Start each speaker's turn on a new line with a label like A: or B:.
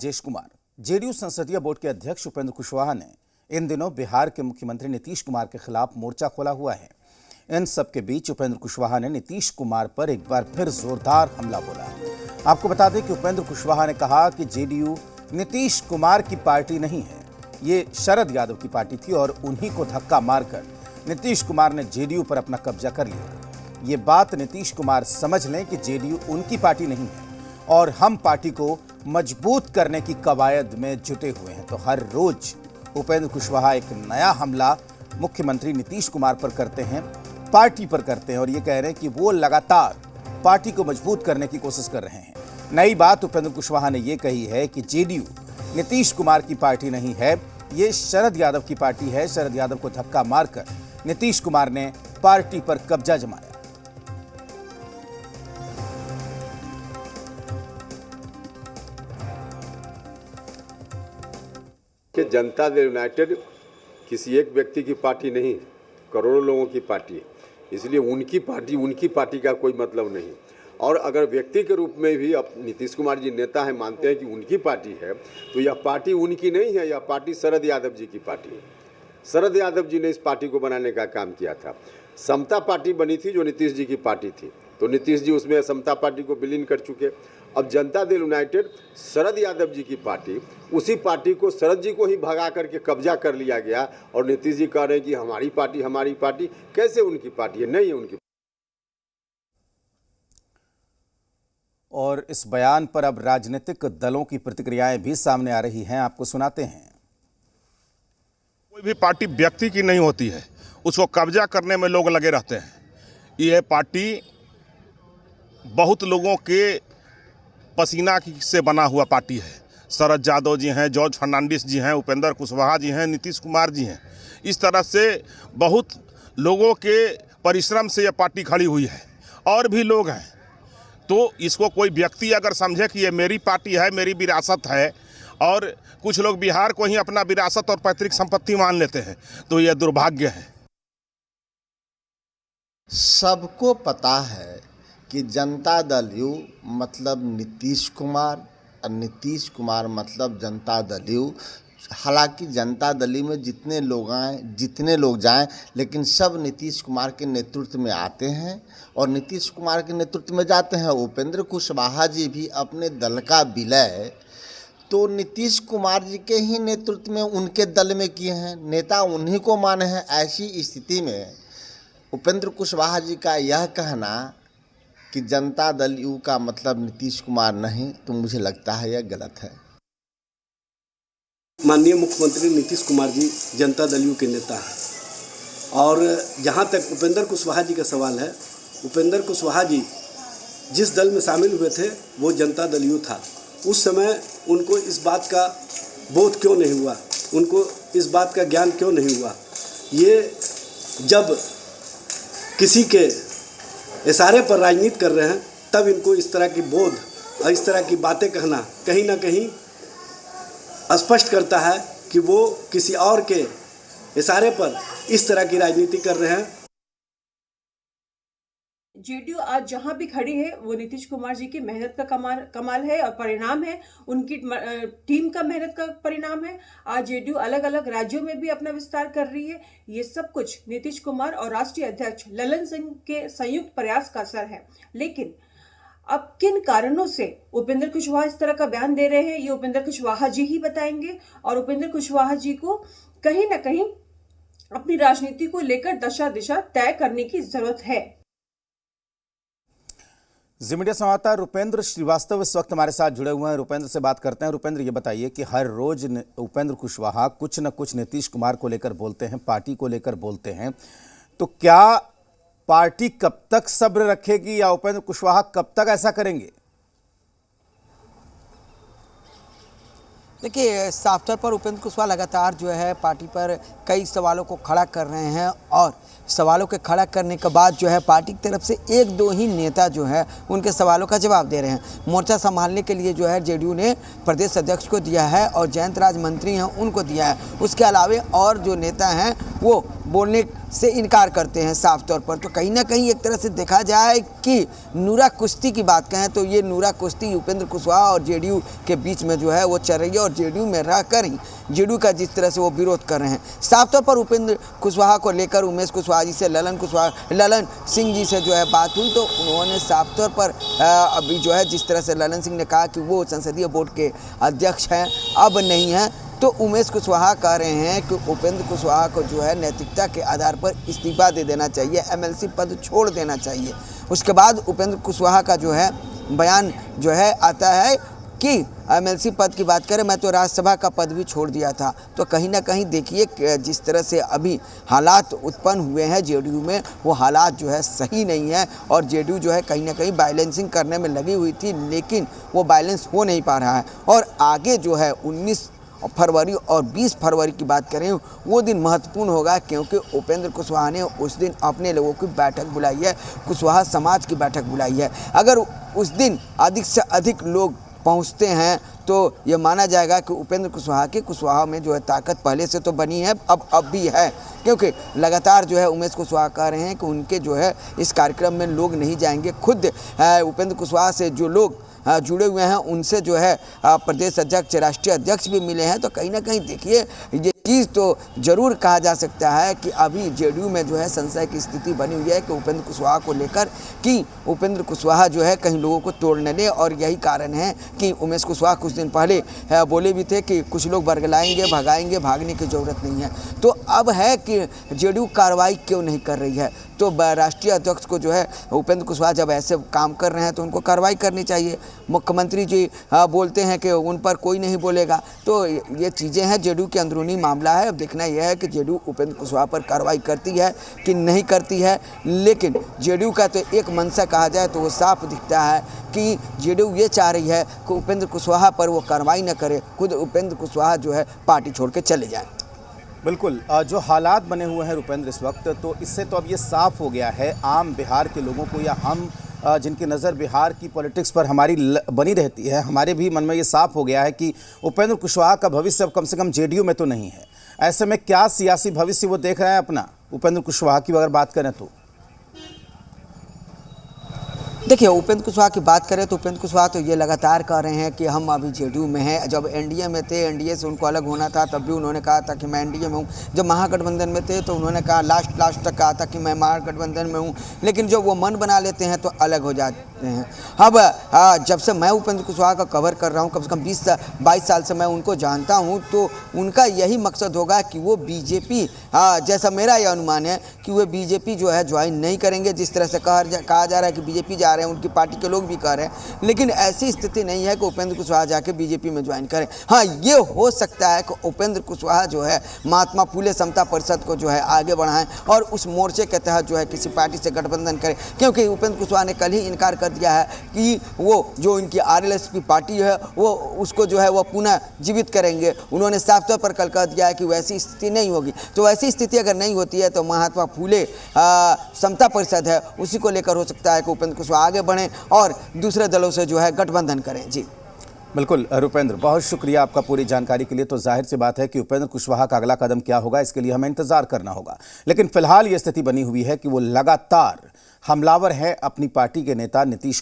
A: Rajesh Kumar. JDU संसदीय board के अध्यक्ष उपेंद्र कुशवाहा ने इन दिनों बिहार के मुख्यमंत्री नीतीश कुमार के खिलाफ मोर्चा खोला हुआ है। इन सब के बीच उपेंद्र कुशवाहा ने नीतीश कुमार पर एक बार फिर जोरदार हमला बोला। आपको बता दें कि उपेंद्र कुशवाहा ने कहा कि जेडीयू नीतीश कुमार की पार्टी नहीं है, ये शरद यादव की पार्टी थी और उन्हीं को धक्का मारकर नीतीश कुमार ने जेडीयू पर अपना कब्जा कर लिया। ये बात नीतीश कुमार समझ लें कि जेडीयू उनकी पार्टी नहीं है और हम पार्टी को मजबूत करने की कवायद में जुटे हुए हैं। तो हर रोज उपेंद्र कुशवाहा एक नया हमला मुख्यमंत्री नीतीश कुमार पर करते हैं, पार्टी पर करते हैं और ये कह रहे हैं कि वो लगातार पार्टी को मजबूत करने की कोशिश कर रहे हैं। नई बात उपेंद्र कुशवाहा ने ये कही है कि जेडीयू नीतीश कुमार की पार्टी नहीं है, ये शरद यादव की पार्टी है। शरद यादव को धक्का मारकर नीतीश कुमार ने पार्टी पर कब्जा जमाया।
B: कि जनता दल यूनाइटेड किसी एक व्यक्ति की पार्टी नहीं, करोड़ों लोगों की पार्टी है। इसलिए उनकी पार्टी का कोई मतलब नहीं। और अगर व्यक्ति के रूप में भी अब नीतीश कुमार जी नेता हैं, मानते हैं कि उनकी पार्टी है, तो यह पार्टी उनकी नहीं है, यह पार्टी शरद यादव जी की पार्टी है। शरद यादव जी ने इस पार्टी को बनाने का काम किया था। समता पार्टी बनी थी जो नीतीश जी की पार्टी थी, तो नीतीश जी उसमें समता पार्टी को विलीन कर चुके। अब जनता दल यूनाइटेड शरद यादव जी की पार्टी, उसी पार्टी को शरद जी को ही भगा करके कब्जा कर लिया गया और नीतीश जी कह रहे हैं कि हमारी पार्टी। कैसे उनकी पार्टी है? नहीं है उनकी।
A: और इस बयान पर अब राजनीतिक दलों की प्रतिक्रियाएं भी सामने आ रही हैं, आपको सुनाते हैं।
C: कोई भी पार्टी व्यक्ति की नहीं होती है, उसको कब्जा करने में लोग लगे रहते हैं। यह पार्टी बहुत लोगों के पसीना से बना हुआ पार्टी है। शरद यादव जी हैं, जॉर्ज फर्नांडिस जी हैं, उपेंद्र कुशवाहा जी हैं, नीतीश कुमार जी हैं। इस तरह से बहुत लोगों के परिश्रम से यह पार्टी खड़ी हुई है और भी लोग हैं। तो इसको कोई व्यक्ति अगर समझे कि ये मेरी पार्टी है, मेरी विरासत है, और कुछ लोग बिहार को ही अपना विरासत और पैतृक संपत्ति मान लेते हैं, तो यह दुर्भाग्य है।
D: सबको पता है कि जनता दल यू मतलब नीतीश कुमार और नीतीश कुमार मतलब जनता दल यू। हालांकि जनता दल में जितने लोग जाएं, लेकिन सब नीतीश कुमार के नेतृत्व में आते हैं और नीतीश कुमार के नेतृत्व में जाते हैं। उपेंद्र कुशवाहा जी भी अपने दल का विलय तो नीतीश कुमार जी के ही नेतृत्व में उनके दल में किए हैं, नेता उन्हीं को माने हैं। ऐसी स्थिति में उपेंद्र कुशवाहा जी का यह कहना कि जनता दल यू का मतलब नीतीश कुमार नहीं, तो मुझे लगता है यह गलत है।
E: माननीय मुख्यमंत्री नीतीश कुमार जी जनता दल यू के नेता हैं और जहाँ तक उपेंद्र कुशवाहा जी का सवाल है, उपेंद्र कुशवाहा जी जिस दल में शामिल हुए थे वो जनता दल यू था। उस समय उनको इस बात का बोध क्यों नहीं हुआ, उनको इस बात का ज्ञान क्यों नहीं हुआ? ये जब किसी के इशारे पर राजनीति कर रहे हैं, तब इनको इस तरह की बोध और इस तरह की बातें कहना कहीं ना कहीं स्पष्ट करता है कि वो किसी और के इशारे पर इस तरह की राजनीति कर रहे हैं।
F: जेडीयू आज जहां भी खड़ी है वो नीतीश कुमार जी की मेहनत का कमाल है और परिणाम है, उनकी टीम का मेहनत का परिणाम है। आज जेडीयू अलग अलग राज्यों में भी अपना विस्तार कर रही है। ये सब कुछ नीतीश कुमार और राष्ट्रीय अध्यक्ष ललन सिंह के संयुक्त प्रयास का असर है। लेकिन अब किन कारणों से उपेंद्र कुशवाहा इस तरह का बयान दे रहे हैं, ये उपेंद्र कुशवाहा जी ही बताएंगे। और उपेंद्र कुशवाहा जी को कहीं ना कहीं अपनी राजनीति को लेकर दशा दिशा तय करने की जरूरत है।
A: जी मीडिया संवाददाता रुपेंद्र श्रीवास्तव इस वक्त हमारे साथ जुड़े हुए हैं। रुपेंद्र से बात करते हैं। रुपेंद्र, ये बताइए कि हर रोज उपेंद्र कुशवाहा कुछ न कुछ नीतीश कुमार को लेकर बोलते हैं, पार्टी को लेकर बोलते हैं, तो क्या पार्टी कब तक सब्र रखेगी या उपेंद्र कुशवाहा कब तक ऐसा करेंगे?
G: देखिए, साफ तौर पर उपेंद्र कुशवाहा लगातार जो है पार्टी पर कई सवालों को खड़ा कर रहे हैं और सवालों के खड़ा करने के बाद जो है पार्टी की तरफ से एक दो ही नेता जो है उनके सवालों का जवाब दे रहे हैं। मोर्चा संभालने के लिए जो है जेडीयू ने प्रदेश अध्यक्ष को दिया है और जयंत राज मंत्री हैं उनको दिया है। उसके अलावे और जो नेता हैं वो बोलने से इनकार करते हैं साफ तौर पर। तो कहीं ना कहीं एक तरह से देखा जाए कि नूरा कुश्ती की बात कहें तो ये नूरा कुश्ती उपेंद्र कुशवाहा और जेडीयू के बीच में जो है वो चल रही है, और जेडीयू में रहकर ही जेडीयू का जिस तरह से वो विरोध कर रहे हैं। साफ तौर पर उपेंद्र कुशवाहा को लेकर उमेश कुशवाहा जी से ललन सिंह जी से जो है बात हुई, तो उन्होंने साफ तौर पर अभी जो है जिस तरह से ललन सिंह ने कहा कि वो संसदीय बोर्ड के अध्यक्ष हैं, अब नहीं हैं, तो उमेश कुशवाहा कह रहे हैं कि उपेंद्र कुशवाहा को जो है नैतिकता के आधार पर इस्तीफा दे देना चाहिए, एमएलसी पद छोड़ देना चाहिए। उसके बाद उपेंद्र कुशवाहा का जो है बयान जो है आता है कि एमएलसी पद की बात करें, मैं तो राज्यसभा का पद भी छोड़ दिया था। तो कहीं ना कहीं देखिए जिस तरह से अभी हालात उत्पन्न हुए हैं जेडीयू में, वो हालात जो है सही नहीं है, और जेडीयू जो है कहीं ना कहीं बैलेंसिंग करने में लगी हुई थी, लेकिन वो बैलेंस हो नहीं पा रहा है। और आगे जो है 19 फरवरी और 20 फरवरी की बात करें, वो दिन महत्वपूर्ण होगा, क्योंकि उपेंद्र कुशवाहा ने उस दिन अपने लोगों की बैठक बुलाई है, कुशवाहा समाज की बैठक बुलाई है। अगर उस दिन अधिक से अधिक लोग पहुंचते हैं तो ये माना जाएगा कि उपेंद्र कुशवाहा में जो है ताकत पहले से तो बनी है, अब भी है, क्योंकि लगातार जो है उमेश कुशवाहा कह रहे हैं कि उनके जो है इस कार्यक्रम में लोग नहीं जाएंगे। खुद उपेंद्र कुशवाहा से जो लोग जुड़े हुए हैं उनसे जो है प्रदेश अध्यक्ष, राष्ट्रीय अध्यक्ष भी मिले हैं। तो कहीं ना कहीं देखिए ये चीज़ तो ज़रूर कहा जा सकता है कि अभी जेडीयू में जो है संशय की स्थिति बनी हुई है कि उपेंद्र कुशवाहा को लेकर, कि उपेंद्र कुशवाहा जो है कहीं लोगों को तोड़ न ले। और यही कारण है कि उमेश कुशवाहा कुछ दिन पहले बोले भी थे कि कुछ लोग बरगलाएंगे, भगाएंगे, भागने की ज़रूरत नहीं है। तो अब है कि जेडीयू कार्रवाई क्यों नहीं कर रही है, तो राष्ट्रीय अध्यक्ष को जो है उपेंद्र कुशवाहा जब ऐसे काम कर रहे हैं तो उनको कार्रवाई करनी चाहिए। मुख्यमंत्री जी बोलते हैं कि उन पर कोई नहीं बोलेगा, तो ये चीज़ें हैं, जेडीयू के अंदरूनी मामला है। अब देखना यह है कि जेडीयू उपेंद्र कुशवाहा पर कार्रवाई करती है कि नहीं करती है। लेकिन जेडीयू का तो एक मंशा कहा जाए तो वो साफ दिखता है कि जेडीयू ये चाह रही है कि उपेंद्र कुशवाहा पर वो कार्रवाई न करे, खुद उपेंद्र कुशवाहा जो है पार्टी छोड़ के चले जाए।
A: बिल्कुल, जो हालात बने हुए हैं रुपेंद्र इस वक्त, तो इससे तो अब ये साफ हो गया है आम बिहार के लोगों को, या हम जिनकी नज़र बिहार की पॉलिटिक्स पर हमारी बनी रहती है, हमारे भी मन में ये साफ हो गया है कि उपेंद्र कुशवाहा का भविष्य अब कम से कम जेडीयू में तो नहीं है। ऐसे में क्या सियासी भविष्य वो देख रहे हैं अपना, उपेंद्र कुशवाहा की अगर बात करें तो?
G: देखिए, उपेंद्र कुशवाहा की बात करें तो उपेंद्र कुशवाहा तो ये लगातार कह रहे हैं कि हम अभी जेडीयू में हैं। जब एनडीए में थे, एनडीए से उनको अलग होना था, तब भी उन्होंने कहा था कि मैं एनडीए में हूँ। जब महागठबंधन में थे तो उन्होंने कहा लास्ट तक कहा था कि मैं महागठबंधन में हूँ, लेकिन जब वो मन बना लेते हैं तो अलग हो जाते हैं। अब जब से मैं उपेंद्र कुशवाहा का कवर कर रहा हूँ, कम से कम 20-22 साल से मैं उनको जानता हूँ, तो उनका यही मकसद होगा कि वो बीजेपी, जैसा मेरा यह अनुमान है कि वो बीजेपी जो है ज्वाइन नहीं करेंगे। जिस तरह से कहा जा रहा है कि बीजेपी जा रहे हैं, उनकी पार्टी के लोग भी कह रहे हैं, लेकिन ऐसी स्थिति नहीं है कि उपेंद्र कुशवाहा जाके बीजेपी में ज्वाइन करें। हाँ, ये हो सकता है कि उपेंद्र कुशवाहा जो है महात्मा फुले समता परिषद को जो है आगे बढ़ाएं और उस मोर्चे के तहत जो है किसी पार्टी से गठबंधन करें, क्योंकि उपेंद्र कुशवाहा ने कल ही इनकार कर दिया है कि वो जो इनकी आरएलएस की पार्टी है वो उसको जो है वो पुनः जीवित करेंगे। उन्होंने साफ तौर पर कल कह दिया है कि वैसी स्थिति नहीं होगी। तो वैसी स्थिति अगर नहीं होती है तो महात्मा फुले समता परिषद है, उसी को लेकर हो सकता है कि उपेंद्र कुशवाहा आगे बढ़ें और दूसरे दलों से जो है गठबंधन करें। जी
A: बिल्कुल रुपेंद्र, बहुत शुक्रिया आपका पूरी जानकारी के लिए। तो जाहिर सी बात है कि उपेंद्र कुशवाहा का अगला कदम क्या होगा, इसके लिए हमें इंतजार करना होगा। लेकिन फिलहाल ये स्थिति बनी हुई है कि वो लगातार हमलावर है अपनी पार्टी के नेता नीतीश